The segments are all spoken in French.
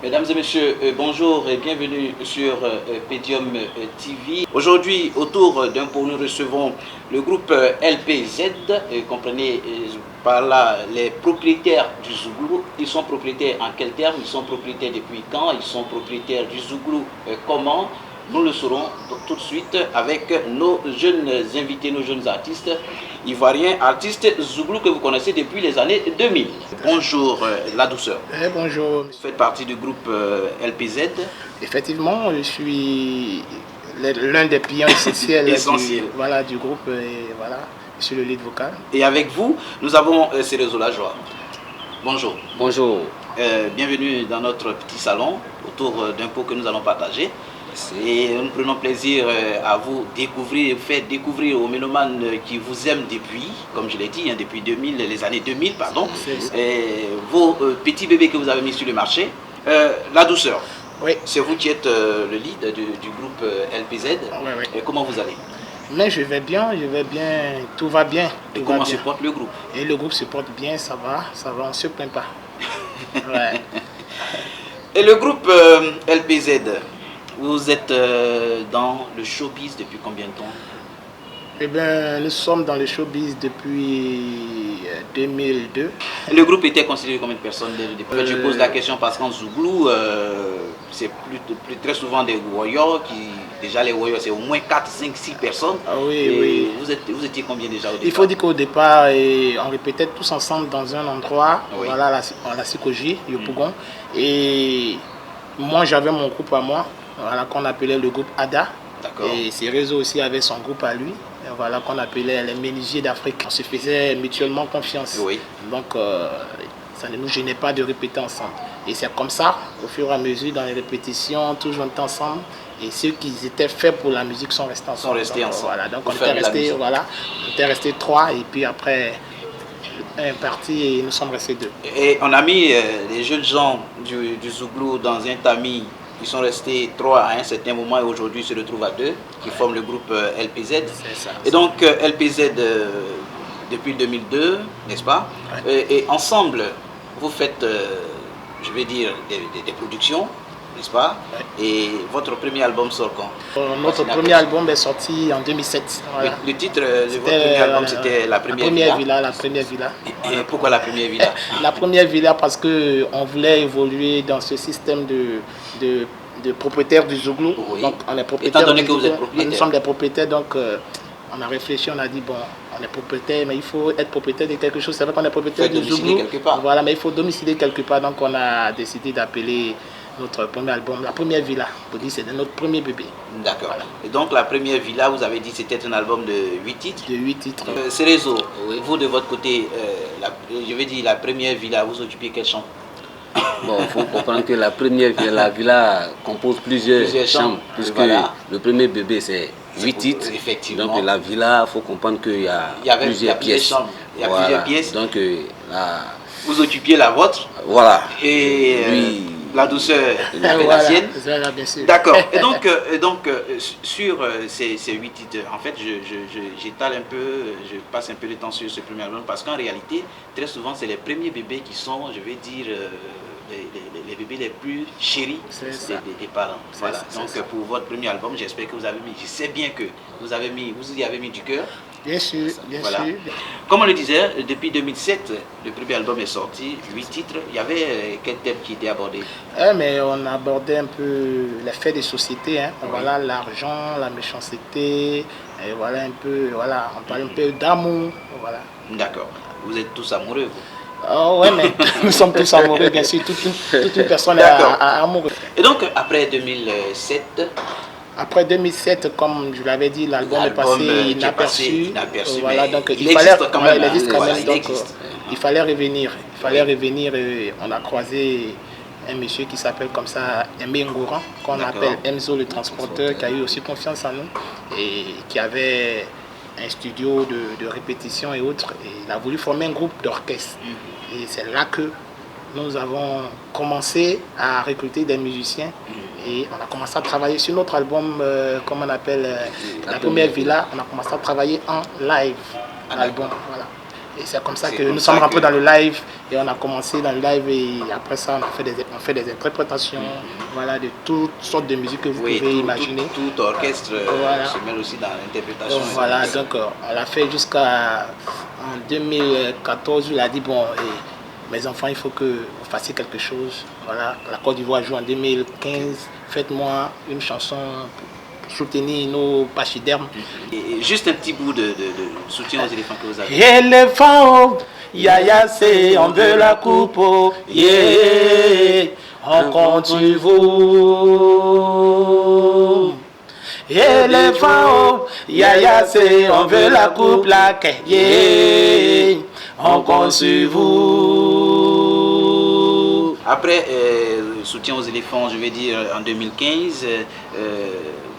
Mesdames et messieurs, bonjour et bienvenue sur Podium TV. Aujourd'hui, autour d'un pot, nous recevons le groupe LPZ. Comprenez par là les propriétaires du Zouglou. Ils sont propriétaires en quel terme? Ils sont propriétaires depuis quand? Ils sont propriétaires du Zouglou comment? Nous le saurons tout de suite avec nos jeunes invités, nos jeunes artistes ivoiriens, artistes Zouglou que vous connaissez depuis les années 2000. Bonjour La Douceur. Bonjour. Vous faites partie du groupe LPZ. Effectivement, je suis l'un des pions essentiels du groupe. Et voilà, je suis le lead vocal. Et avec vous, nous avons Cérézo Lajoie. Bonjour. Bonjour. Bienvenue dans notre petit salon autour d'un pot que nous allons partager. Et nous prenons plaisir à vous découvrir, faire découvrir aux mélomanes qui vous aiment depuis, comme je l'ai dit, depuis 2000, les années 2000, pardon, vos petits bébés que vous avez mis sur le marché. La Douceur, oui. C'est vous qui êtes le lead du groupe LPZ. Oui. Et comment vous allez? Mais je vais bien, tout va bien. Et comment se porte le groupe? Et le groupe se porte bien, ça va, on ne se plaint pas. Ouais. Et le groupe LPZ, vous êtes dans le showbiz depuis combien de temps? Eh bien, nous sommes dans le showbiz depuis 2002. Le groupe était considéré combien de personnes? Je pose la question parce qu'en Zouglou, c'est plus très souvent des warriors. Déjà, les warriors, c'est au moins 4, 5, 6 personnes. Ah oui. Vous étiez combien déjà au départ? Il faut dire qu'au départ, on répétait tous ensemble dans un endroit, voilà, la Sikoji, Yopougon. Et moi, j'avais mon groupe à moi. Voilà, qu'on appelait le groupe ADA. Et Cérézo aussi avait son groupe à lui. Voilà, qu'on appelait les Ménisiers d'Afrique. On se faisait mutuellement confiance. Oui. Donc, ça ne nous gênait pas de répéter ensemble. Et c'est comme ça, au fur et à mesure, dans les répétitions, toujours ensemble. Et ceux qui étaient faits pour la musique sont restés ensemble. Voilà, donc on était restés 3 et puis après, un est parti et nous sommes restés 2. Et on a mis les jeunes gens du Zouglou dans un tamis. Ils sont restés 3 à un certain moment et aujourd'hui se retrouvent à 2 qui forment le groupe LPZ. Et donc LPZ depuis 2002, n'est-ce pas? Et ensemble, vous faites, je vais dire, des productions, n'est-ce pas? Et votre premier album sort quand? Notre premier album est sorti en 2007. Voilà. Le titre de votre premier album, c'était La Première Villa. La Première Villa. Et pourquoi La Première Villa? La Première Villa parce qu'on voulait évoluer dans ce système de propriétaires du Zouglou. Oui. Donc on est propriétaire. Étant donné que vous êtes propriétaire. Nous sommes des propriétaires, donc on a réfléchi, on a dit bon, on est propriétaire, mais il faut être propriétaire de quelque chose. C'est vrai qu'on est propriétaire du Zouglou. Quelque part. Voilà, mais il faut domicilier quelque part. Donc on a décidé d'appeler notre premier album La Première Villa, pour dire c'est notre premier bébé. D'accord. Voilà. Et donc La Première Villa, vous avez dit c'était un album de 8 titres? De 8 titres. Cérézo, vous de votre côté, je vais dire La Première Villa, vous occupez quel chant? Bon, il faut comprendre que la première villa compose plusieurs chants, puisque le premier bébé c'est 8 titres. Effectivement. Donc la villa, il faut comprendre qu'il y a plusieurs pièces. Il y a plusieurs pièces. Donc vous occupiez la vôtre. Voilà. Et lui, La Douceur avait la sienne. D'accord. Et donc sur ces 8 titres, en fait, j'étale un peu, je passe un peu de temps sur ce premier album parce qu'en réalité, très souvent, c'est les premiers bébés qui sont, je vais dire, les bébés les plus chéris des parents. Voilà. Donc pour votre premier album, j'espère que vous avez mis, je sais bien que vous y avez mis du cœur. Bien sûr, bien sûr. Comme on le disait, depuis 2007, le premier album est sorti, 8 titres. Il y avait quel thème qui était abordé? Mais on abordait un peu les faits des sociétés. Hein. Voilà, l'argent, la méchanceté, et voilà un peu, voilà, on parle un peu d'amour. Voilà. D'accord. Vous êtes tous amoureux, vous? Oh ouais, mais nous sommes tous amoureux, bien sûr. Toute une personne est amoureuse. Et donc, après 2007... Après 2007, comme je l'avais dit, l'album est passé inaperçu. Voilà, donc il existe quand même. Il fallait revenir. Et on a croisé un monsieur qui s'appelle comme ça Aimé Ngouran, qu'on appelle Enzo le transporteur, qui a eu aussi confiance en nous et qui avait un studio de répétition et autres. Et il a voulu former un groupe d'orchestre. Et c'est là que nous avons commencé à recruter des musiciens. Et on a commencé à travailler sur notre album, comme on appelle La Première Villa. On a commencé à travailler en live, l'album. Voilà. Et c'est comme ça que nous sommes rentrés dans le live, et on a commencé dans le live, et après ça on fait des interprétations, voilà, de toutes sortes de musiques que vous pouvez imaginer. Tout orchestre se mêle aussi dans l'interprétation. Voilà, donc on l'a fait jusqu'à en 2014, il a dit bon, mes enfants, il faut que vous fassiez quelque chose. Voilà, la Côte d'Ivoire joue en 2015, faites-moi une chanson soutenir nos pachydermes. Et juste un petit bout de soutien aux éléphants que vous avez. Éléphant, Yaya, c'est on veut la coupe, yeah, on continue vous. Éléphant, Yaya, c'est on veut la coupe, la yeah, on continue vous. Après soutien aux éléphants, je vais dire en 2015,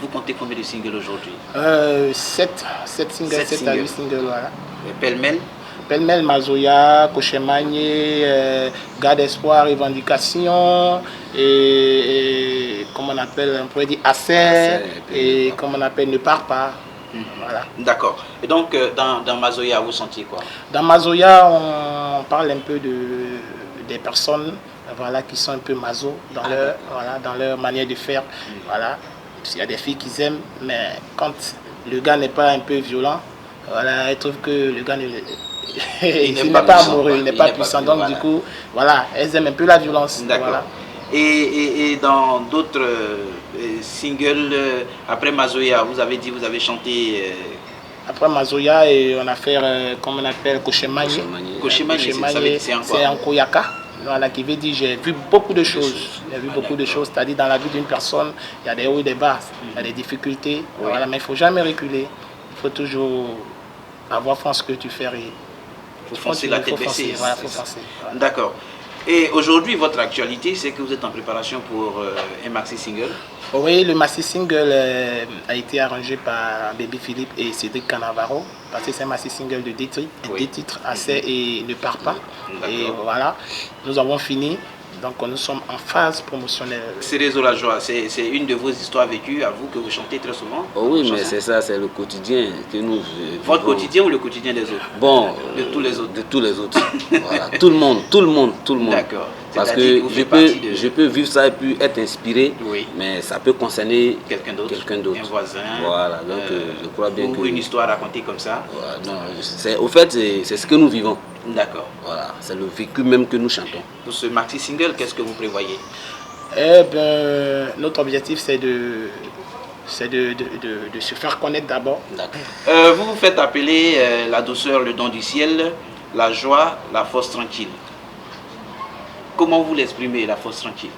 vous comptez combien de singles aujourd'hui? 7 singles, 7 à 8 singles, voilà. Pêle-mêle? Pêle-mêle, Mazoya, Cochemagné, Garde Espoir, Revendication, et comme on appelle, on pourrait dire Assez, et comme on appelle Ne Pars Pas. Voilà. D'accord. Et donc, dans Mazoya, vous sentiez quoi? Dans Mazoya, on parle un peu des personnes, voilà, qui sont un peu maso dans, dans leur manière de faire. Voilà. Il y a des filles qui aiment, mais quand le gars n'est pas un peu violent, voilà, elles trouvent que le gars n'est pas amoureux, il n'est pas puissant. Donc du coup, voilà, elles aiment un peu la violence. D'accord. Voilà. Et dans d'autres singles, après Mazoya, vous avez dit, vous avez chanté... Après Mazoya, et on a fait, comme on appelle, Cochemagné. Cochemagné, c'est en Koyaka. Voilà, qui veut dire j'ai vu beaucoup de choses. J'ai vu beaucoup de choses, c'est-à-dire dans la vie d'une personne, il y a des hauts et des bas, il y a des difficultés, voilà, mais il ne faut jamais reculer. Il faut toujours avoir foi en ce que tu fais. Il faut foncer la tête baissée. Voilà, faut foncer. Voilà. D'accord. Et aujourd'hui, votre actualité, c'est que vous êtes en préparation pour un maxi single. Oui, le maxi single a été arrangé par Baby Philippe et Cédric Canavaro, parce que c'est un maxi single de 2 titres, Assez et Ne Pars Pas. Et voilà, nous avons fini. Donc nous sommes en phase promotionnelle. Cérézo la joie, c'est une de vos histoires vécues à vous que vous chantez très souvent? Oui, mais c'est ça, c'est le quotidien que nous vivons. Votre quotidien ou le quotidien des autres? Bon, de tous les autres. De tous les autres. Voilà. Tout le monde. D'accord. Parce que je peux vivre ça et puis être inspiré, mais ça peut concerner quelqu'un d'autre. Un voisin. Voilà, donc je crois bien que... une histoire racontée comme ça. Voilà, non, au fait, c'est ce que nous vivons. D'accord. Voilà, c'est le vécu même que nous chantons. Pour ce maxi single, qu'est-ce que vous prévoyez? Eh bien, notre objectif, c'est de se faire connaître d'abord. Vous vous faites appeler la douceur, le don du ciel, la joie, la force tranquille. Comment vous l'exprimez, la force tranquille?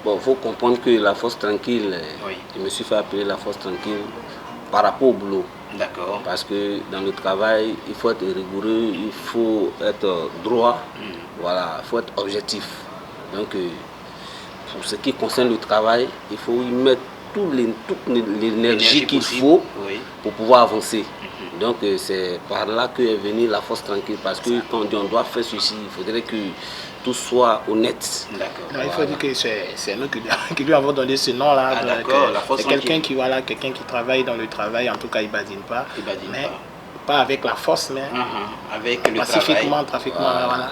Bon, il faut comprendre que la force tranquille, je me suis fait appeler la force tranquille par rapport au boulot. D'accord. Parce que dans le travail, il faut être rigoureux, il faut être droit, voilà, il faut être objectif. Donc, pour ce qui concerne le travail, il faut y mettre toute l'énergie qu'il faut pour pouvoir avancer. Donc, c'est par là qu'est venue la force tranquille. Parce que quand on dit on doit faire ceci, il faudrait que tout soit honnête. D'accord. Il faut dire que c'est nous qui lui avons donné ce nom-là. C'est quelqu'un qui travaille dans le travail, en tout cas il ne badine pas. Mais pas avec la force, mais avec le pacifiquement, travail. voilà.